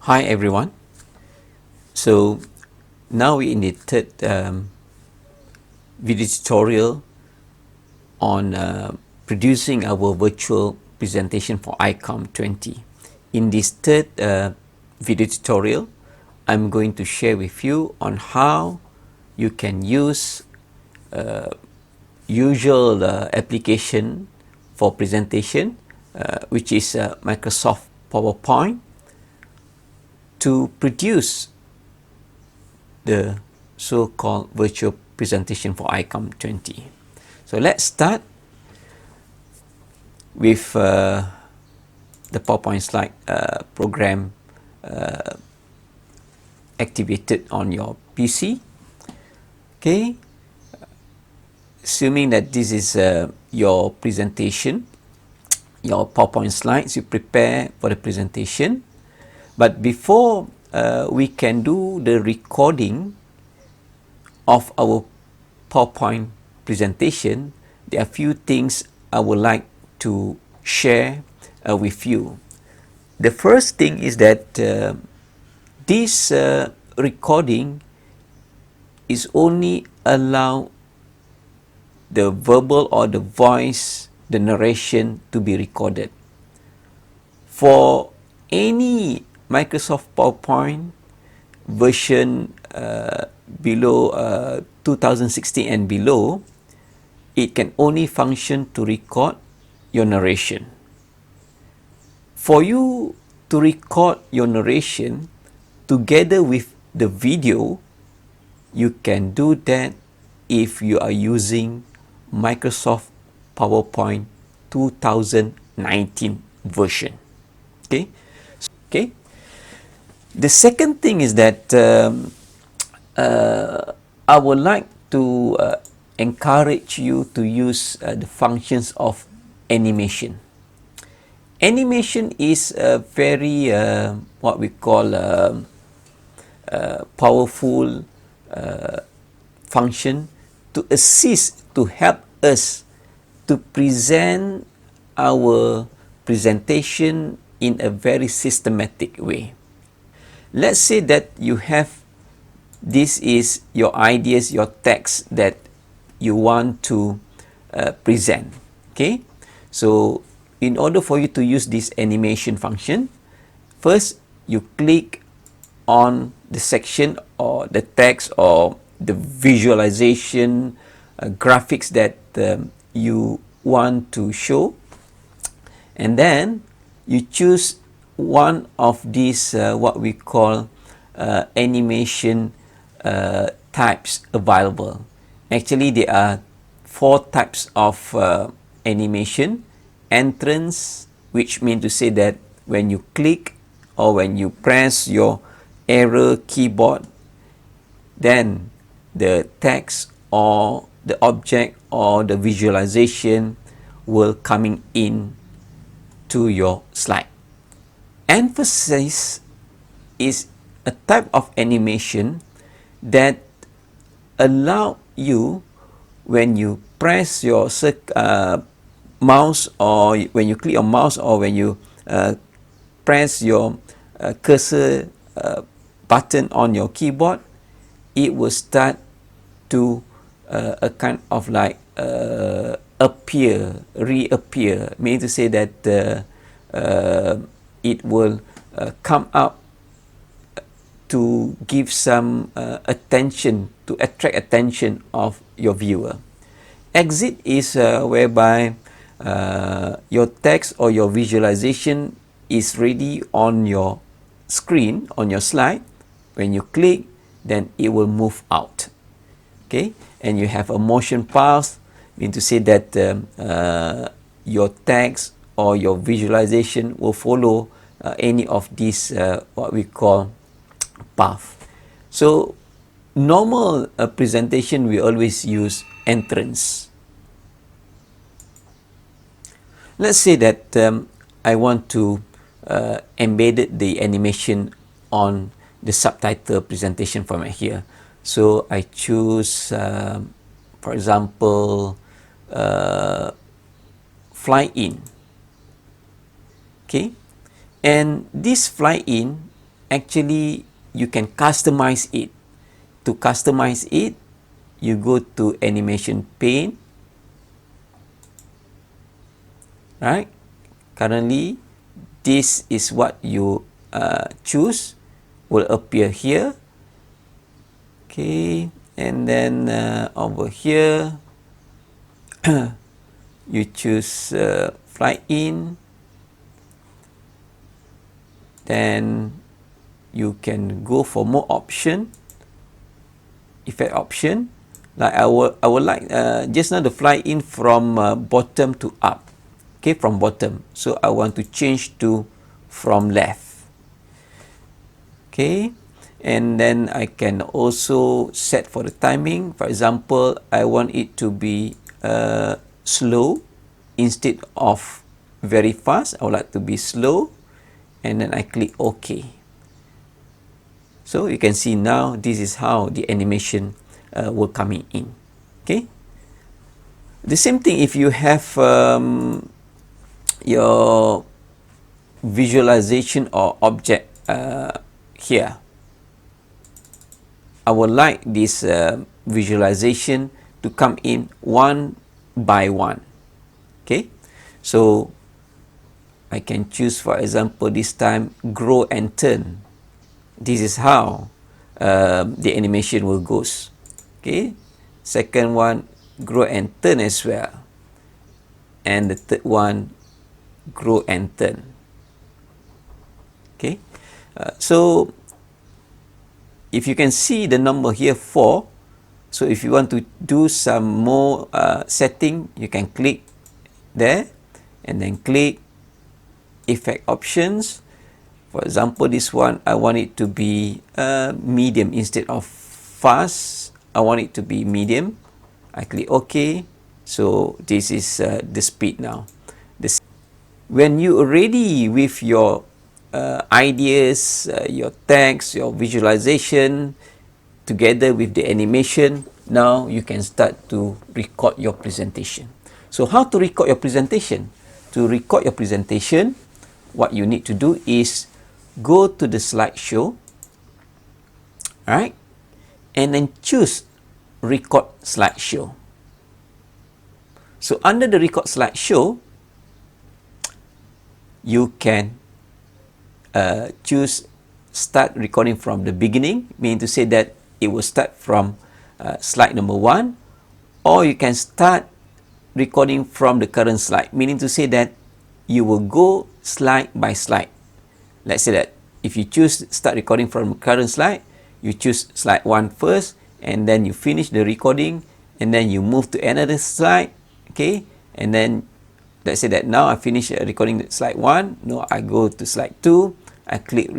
Hi everyone. So now we're in the third video tutorial on producing our virtual presentation for i-COME'20. In this third video tutorial, I'm going to share with you on how you can use usual application for presentation, which is Microsoft PowerPoint, to produce the so-called virtual presentation for i-COME'20. So let's start with the PowerPoint slide program activated on your PC. Okay, assuming that this is your presentation, your PowerPoint slides, you prepare for the presentation. But before we can do the recording of our PowerPoint presentation, there are a few things I would like to share with you. The first thing is that this recording is only allow the verbal or the voice, the narration to be recorded. For any Microsoft PowerPoint version below 2016 and below, it can only function to record your narration. For you to record your narration together with the video, you can do that if you are using Microsoft PowerPoint 2019 version. Okay. The second thing is that I would like to encourage you to use the functions of animation. Animation is a very what we call powerful function to assist, to help us to present our presentation in a very systematic way. Let's say that you have, this is your ideas, your text that you want to present. Okay, so in order for you to use this animation function, first you click on the section or the text or the visualization graphics that you want to show, and then you choose one of these what we call animation types available. Actually, there are 4 types of animation. Entrance, which means to say that when you click or when you press your arrow keyboard, then the text or the object or the visualization will coming in to your slide. Emphasis is a type of animation that allow you, when you press your mouse, or when you click on mouse, or when you press your cursor button on your keyboard, it will start to a kind of like reappear, meaning to say that it will come up to give some attention, to attract attention of your viewer. Exit is whereby your text or your visualization is ready on your screen, on your slide. When you click, then it will move out. Okay, and you have a motion path, meaning to say that your text or your visualization will follow any of these what we call path. So normal presentation, we always use entrance. Let's say that I want to embed the animation on the subtitle presentation format here. So I choose, for example, fly in. Okay, and this fly in actually you can customize it. To customize it, you go to animation pane, right? Currently, this is what you choose will appear here. Okay, and then over here, you choose fly in. Then you can go for more option, effect option. Like I would like just now to fly in from bottom to up. Okay, from bottom. So I want to change to from left. Okay, and then I can also set for the timing. For example, I want it to be slow instead of very fast. I would like to be slow, and then I click OK. So you can see now this is how the animation will coming in. Okay. The same thing if you have your visualization or object here. I would like this visualization to come in one by one. Okay. So I can choose, for example, this time grow and turn. This is how the animation will goes. Okay. Second one, grow and turn as well. And the third one, grow and turn. Okay. So if you can see the number here 4, so if you want to do some more setting, you can click there and then click effect options. For example, this one, I want it to be medium instead of fast. I want it to be medium. I click OK. So this is the speed now. When you are ready with your ideas, your text, your visualization, together with the animation, now you can start to record your presentation. So how to record your presentation? To record your presentation, what you need to do is go to the slideshow, right? And then choose record slideshow. So under the record slideshow, you can choose start recording from the beginning, meaning to say that it will start from slide number 1, or you can start recording from the current slide, meaning to say that you will go slide by slide. Let's say that if you choose start recording from current slide, you choose slide 1 first, and then you finish the recording, and then you move to another slide, okay? And then let's say that now I finish recording slide 1, no, I go to slide 2, I click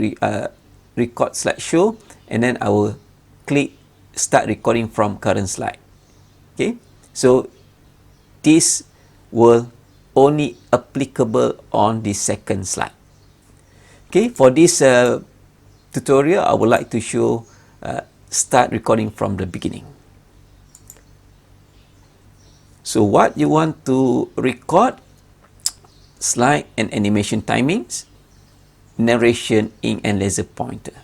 record slideshow, and then I will click start recording from current slide. Okay, so this will only applicable on the second slide. Okay, for this tutorial, I would like to show start recording from the beginning. So what you want to record: slide and animation timings, narration, ink and laser pointer.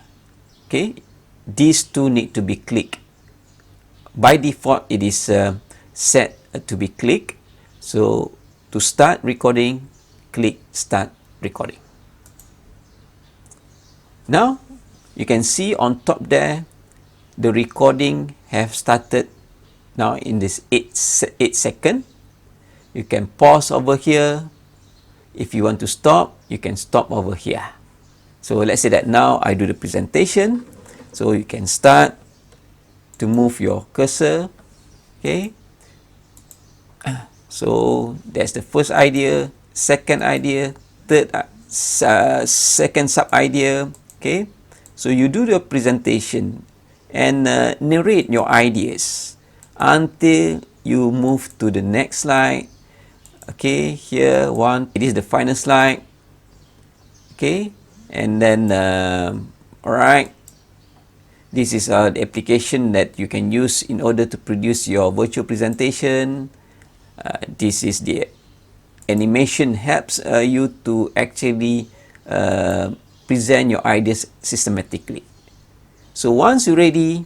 Okay, these two need to be clicked. By default, it is set to be clicked. So to start recording, click start recording. Now you can see on top there, the recording have started now in this 8 second. You can pause over here. If you want to stop, you can stop over here. So let's say that now I do the presentation. So you can start to move your cursor. Okay. So that's the first idea, second idea, third second sub idea. Okay. So you do the presentation and narrate your ideas until you move to the next slide. Okay, here one, it is the final slide. Okay, and then all right, this is the application that you can use in order to produce your virtual presentation. This is the animation helps you to actually present your ideas systematically. So once you're ready,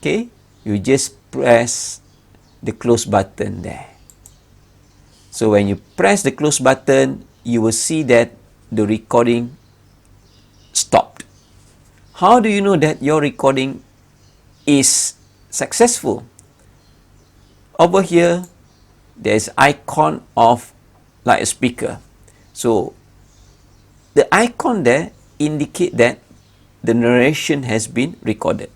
okay, you just press the close button there. So when you press the close button, you will see that the recording stopped. How do you know that your recording is successful? Over here, there's icon of like a speaker. So the icon there indicate that the narration has been recorded.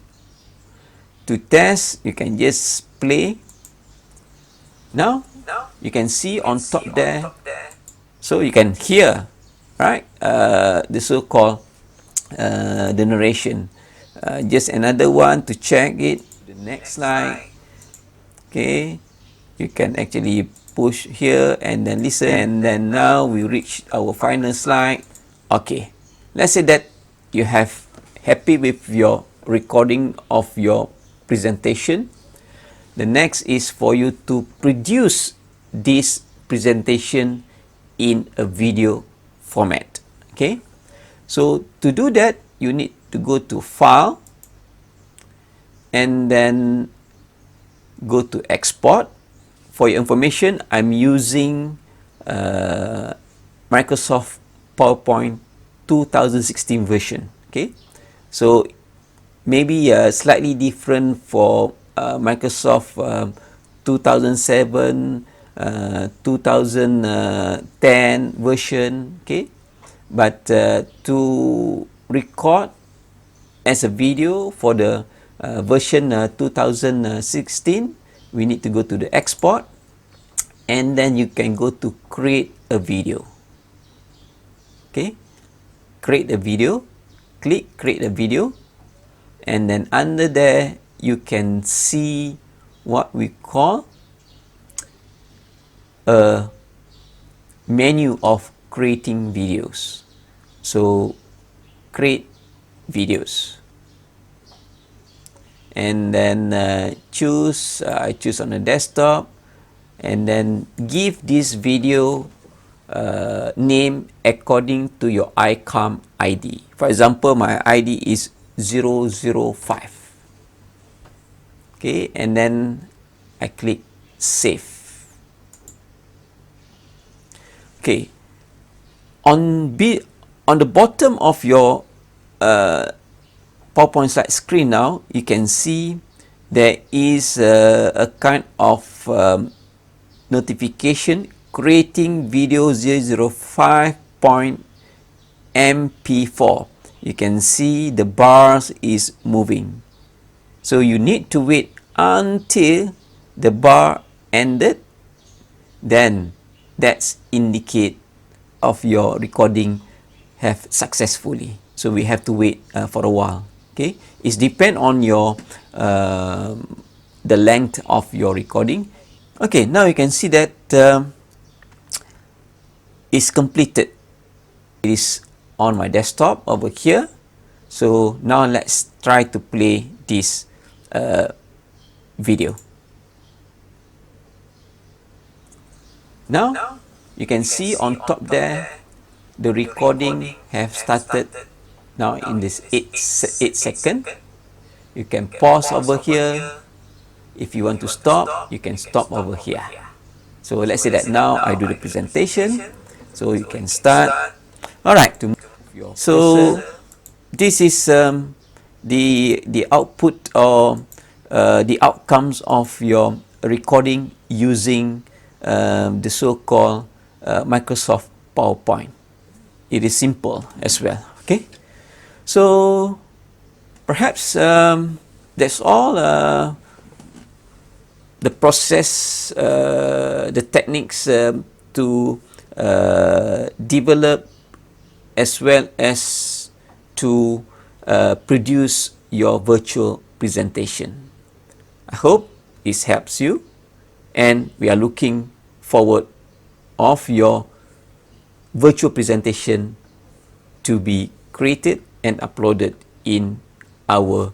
To test, you can just play. Now you can see on top there, so you can hear, right, the so-called the narration. Just another one to check it. The next slide. Okay, you can actually push here and then listen, and then now we reach our final slide. Okay, let's say that you have happy with your recording of your presentation. The next is for you to produce this presentation in a video format. Okay, so to do that, you need to go to File and then go to Export. For your information, I'm using Microsoft PowerPoint 2016 version. Okay, so maybe slightly different for Microsoft 2007, 2010 version. Okay, but to record as a video for the version 2016, we need to go to the export, and then you can go to create a video. Okay, create a video, click create a video, and then under there you can see what we call a menu of creating videos. So create videos, and then I choose on the desktop, and then give this video name according to your i-COME ID. For example, my ID is 005. Okay, and then I click save. Okay, on the bottom of your PowerPoint slide screen now, you can see there is a kind of notification creating video 005.mp4. You can see the bars is moving. So you need to wait until the bar ended, then that's indicate of your recording have successfully. So we have to wait for a while. Okay, it depend on your the length of your recording. Okay, now you can see that it's completed. It is on my desktop over here. So now let's try to play this video. Now you can see on top there the recording have started now in this 8 second. You can pause over here. If you want to stop, you can stop over here. So let's say that now I do the presentation, so you can start. All right, so this is the output or the outcomes of your recording using the so-called Microsoft PowerPoint. It is simple as well. Okay, so perhaps that's all. The process, the techniques to develop as well as to produce your virtual presentation. I hope this helps you, and we are looking forward of your virtual presentation to be created and uploaded in our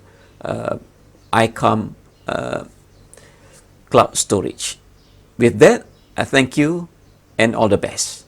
i-COME cloud storage. With that, I thank you and all the best.